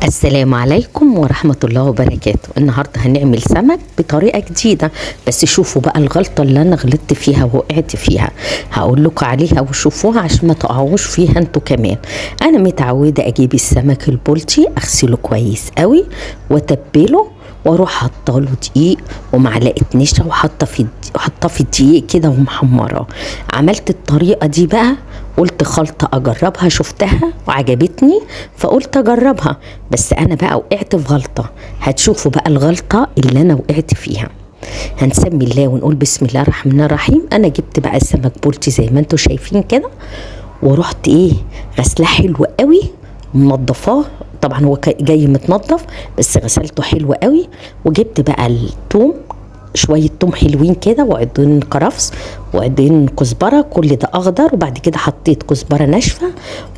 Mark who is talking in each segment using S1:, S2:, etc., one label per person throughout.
S1: السلام عليكم ورحمة الله وبركاته. النهاردة هنعمل سمك بطريقة جديدة، بس شوفوا بقى الغلطة اللي أنا غلطت فيها ووقعت فيها هقول لكم عليها وشوفوها عشان ما تقعوش فيها انتوا كمان. أنا متعودة أجيب السمك البلطي أغسله كويس قوي وأتبله واروح حاطه له دقيق ومعلقه نشا وحاطه في الدقيق كده ومحمراه. عملت الطريقه دي بقى، قلت خلطه اجربها، شفتها وعجبتني فقلت اجربها، بس انا بقى وقعت في غلطه. هتشوفوا بقى الغلطه اللي انا وقعت فيها. هنسمي الله ونقول بسم الله الرحمن الرحيم. انا جبت بقى السمك بلطي زي ما انتوا شايفين كده، ورحت غسلاه حلو قوي منضفاه. طبعا هو جاي متنضف بس غسلته حلو قوي. وجبت بقى الثوم، شويه ثوم حلوين كده، وعودين كرفس وعودين كزبره، كل ده اخضر. وبعد كده حطيت كزبره ناشفه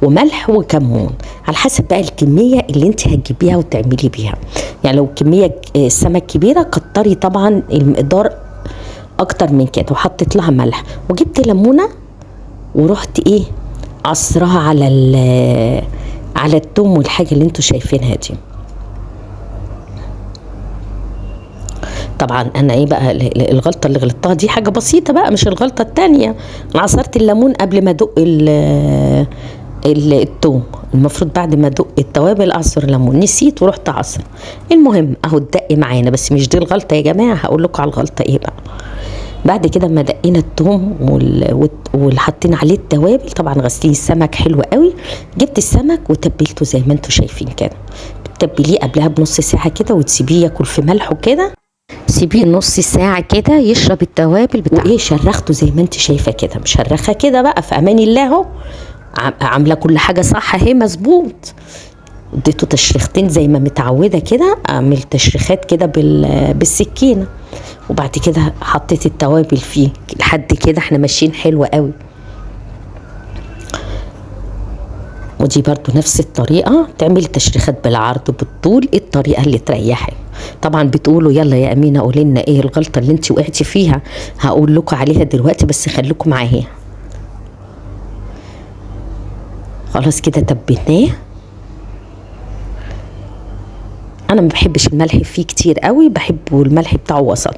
S1: وملح وكمون على حسب بقى الكميه اللي انت هتجيبيها وتعملي بيها. يعني لو كميه السمك كبيره كتري طبعا المقدار اكتر من كده. وحطيت لها ملح وجبت ليمونه ورحت عصرها على الثوم والحاجه اللي انتوا شايفينها دي. طبعا انا بقى الغلطه اللي غلطتها دي حاجه بسيطه بقى، مش الغلطه التانية. انا عصرت الليمون قبل ما ادق الثوم. المفروض بعد ما ادق التوابل اعصر ليمون، نسيت ورحت عصر. المهم اهو الدق معانا، بس مش دي الغلطه يا جماعه. هقول لكم على الغلطه بقى. بعد كده ما دقينا الثوم وحطينا عليه التوابل، طبعا غسلين السمك حلو قوي. جبت السمك وتبلته زي ما انتوا شايفين كده. بتتبليه قبلها بنص ساعه كده وتسيبيه ياكل في ملح وكده. سيبيه نص ساعه كده يشرب التوابل شرخته زي ما انت شايفه كده، مشرخه كده بقى في امان الله اهو. عامله كل حاجه صح اهي مظبوط. اديته تشريختين زي ما متعوده كده، اعمل تشريخات كده بالسكينه. وبعد كده حطيت التوابل فيه لحد كده احنا ماشيين حلو قوي. ودي برضو نفس الطريقه، تعمل تشريخات بالعرض وبالطول، الطريقه اللي تريحك. طبعا بتقولوا يلا يا امينه قولي لنا ايه الغلطه اللي انت وقعتي فيها. هقول لكم عليها دلوقتي بس خليكم معايا. خلاص كده تبيناه. انا ما بحبش الملح فيه كتير قوي، بحبه الملح بتاعه وسط.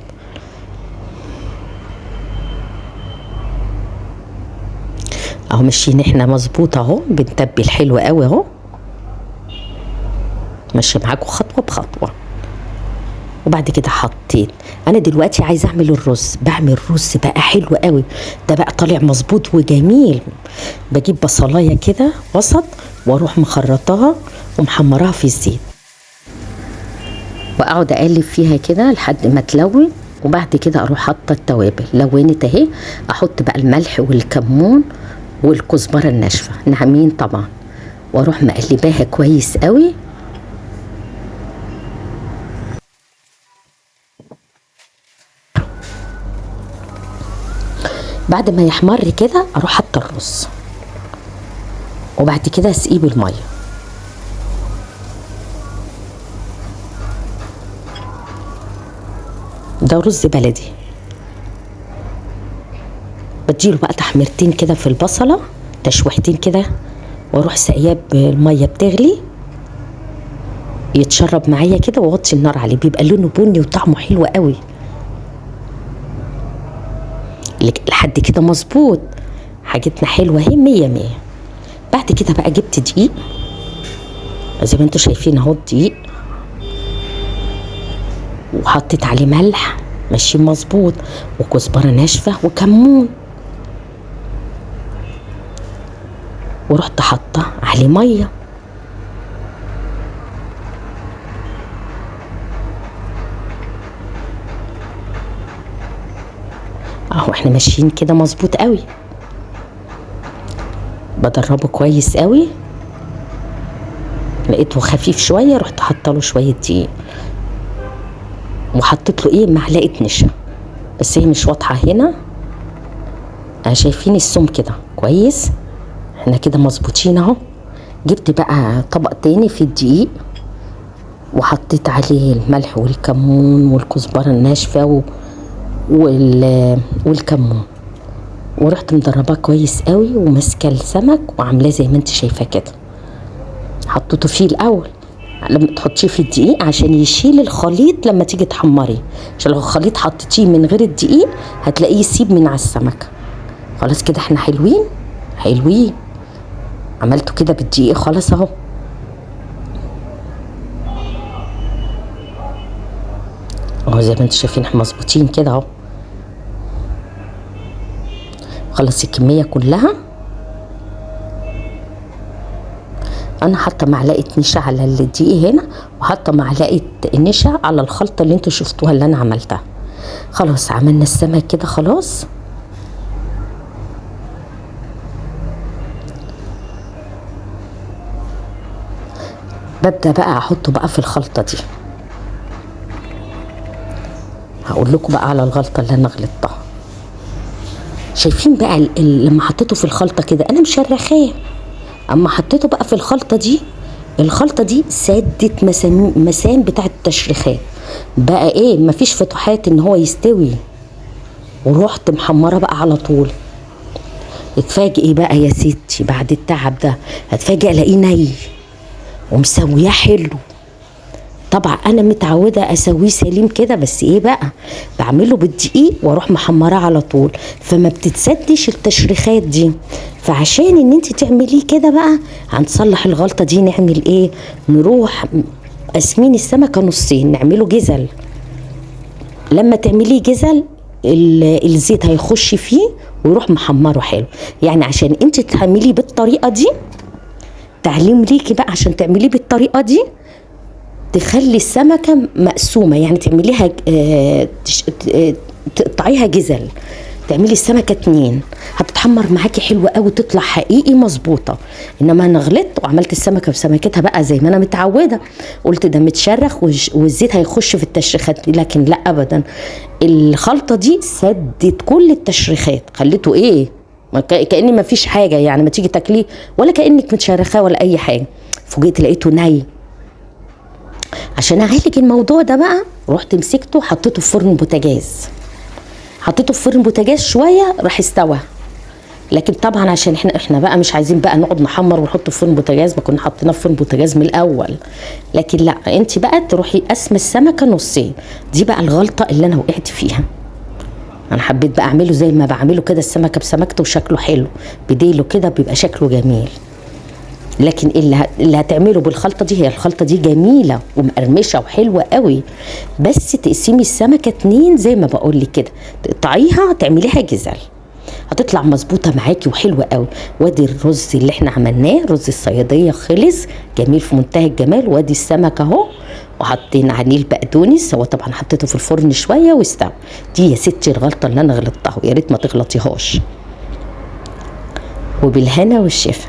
S1: اهو ماشيين احنا مظبوط اهو، بنتبل حلو قوي اهو، ماشيه معاكم خطوه بخطوه. وبعد كده حطيت. انا دلوقتي عايزه اعمل الرز، بعمل رز بقى حلو قوي، ده بقى طالع مظبوط وجميل. بجيب بصلايه كده وسط واروح مخرطاها ومحمراها في الزيت، واقعد اقلب فيها كده لحد ما تلون. وبعد كده اروح حاطه التوابل، لونت اهي. احط بقى الملح والكمون والكزبره الناشفه ناعمين طبعا، واروح مقلباها كويس قوي. بعد ما يحمر كده اروح حاطه الرز، وبعد كده اسقيه بالميه. ده رز بلدي. بديله بقى تحميرتين كده في البصله، تشويحتين كده، واروح سقياه بالميه بتغلي يتشرب معايا كده، واوطي النار عليه بيبقى لونه بني وطعمه حلو قوي. لحد كده مظبوط، حاجتنا حلوه اهي مية مية. بعد كده بقى جبت دقيق زي ما انتوا شايفين اهو الدقيق، وحطيت عليه ملح ماشي مظبوط، وكزبره ناشفه وكمون، ورحت حاطه عليه ميه. اهو احنا ماشيين كده مظبوط قوي. بدربه كويس قوي، لقيته خفيف شويه رحت حاطه له شويه دقيق، وحطيت له معلقه نشا، بس هي مش واضحه هنا. شايفين السم كده كويس، احنا كده مظبوطين اهو. جبت بقى طبق تاني في الدقيق وحطيت عليه الملح والكمون والكزبره الناشفه والكمون، ورحت مدرباه كويس قوي وماسكه السمك وعاملاه زي ما انت شايفه كده. حطيته فيه الاول لما تحطيه في الدقيق عشان يشيل الخليط لما تيجي تحمري، عشان لو الخليط حطيتيه من غير الدقيق هتلاقيه يسيب من على السمكه. خلاص كده احنا حلوين حلوين. عملته كده بالدقيق خلاص اهو. اهو زي ما انتم شايفين احنا مظبوطين كده اهو. خلص الكميه كلها. انا حاطه معلقه نشا على الدقيق هنا، وحاطه معلقه نشا على الخلطه اللي انتوا شفتوها اللي انا عملتها. خلاص عملنا السمك كده خلاص. ببدا بقى احطه بقى في الخلطه دي. هقول لكم بقى على الغلطه اللي انا غلطتها. شايفين بقى لما حطيته في الخلطه كده انا مشرخاه، اما حطيته بقى في الخلطه دي، الخلطه دي سدت مسام بتاعه التشريخات. بقى ايه، مفيش فتحات ان هو يستوي، ورحت محمره بقى على طول. اتفاجئي بقى يا ستي بعد التعب ده، هتفاجئ الاقيه ني ومسويه حلو. طبعا انا متعوده اسويه سليم كده، بس ايه بقى، بعمله بالدقيق واروح محمراه على طول، فما بتتسدش التشريخات دي. فعشان ان انت تعمليه كده بقى هنصلح الغلطه دي. نعمل ايه، نروح قاسمين السمكه نصين، نعمله جزل. لما تعمليه جزل الزيت هيخش فيه ويروح محمره حلو. يعني عشان انت تعمليه بالطريقه دي، تعليم ليكي بقى، عشان تعمليه بالطريقه دي تخلي السمكة مقسومة، يعني تعمليها تقطعيها جزل، تعملي السمكة 2 هتتحمر معاكي حلوة قوي، تطلع حقيقي مظبوطة. انما انا غلطت وعملت السمكة بسمكتها بقى زي ما انا متعودة، قلت ده متشرخ والزيت هيخش في التشريخات، لكن لا ابدا. الخلطة دي سدت كل التشريخات، خليته ايه كأني ما فيش حاجة، يعني ما تيجي تاكليه ولا كأنك متشرخاه ولا اي حاجة. فوجئت لقيته ني. عشان اعالج الموضوع ده بقى رحت مسكته حطيته في فرن بوتاجاز، حطيته في فرن بوتاجاز شويه راح استوى. لكن طبعا عشان احنا بقى مش عايزين بقى نقعد نحمر ونحطه في فرن بوتاجاز، ما كنا حاطينه في فرن بوتاجاز من الاول. لكن لا، انت بقى تروحي قسم السمكه نصين. دي بقى الغلطه اللي انا وقعت فيها. انا حبيت بقى اعمله زي ما بعمله كده، السمكه بسمكته وشكله حلو بديله كده بيبقى شكله جميل. لكن اللي هتعمله بالخلطه دي، هي الخلطه دي جميله ومقرمشه وحلوه قوي، بس تقسمي السمكه 2 زي ما بقول لك كده، تقطعيها تعمليها جزل، هتطلع مظبوطه معاكي وحلوه قوي. وادي الرز اللي احنا عملناه، رز الصياديه خلص جميل في منتهى الجمال. وادي السمك اهو، وحطينا عليه البقدونس، هو طبعا حطيته في الفرن شويه واستوى. دي يا ستي الغلطه اللي انا غلطتها، ويا ريت ما تغلطيهاش. وبالهنا والشفا.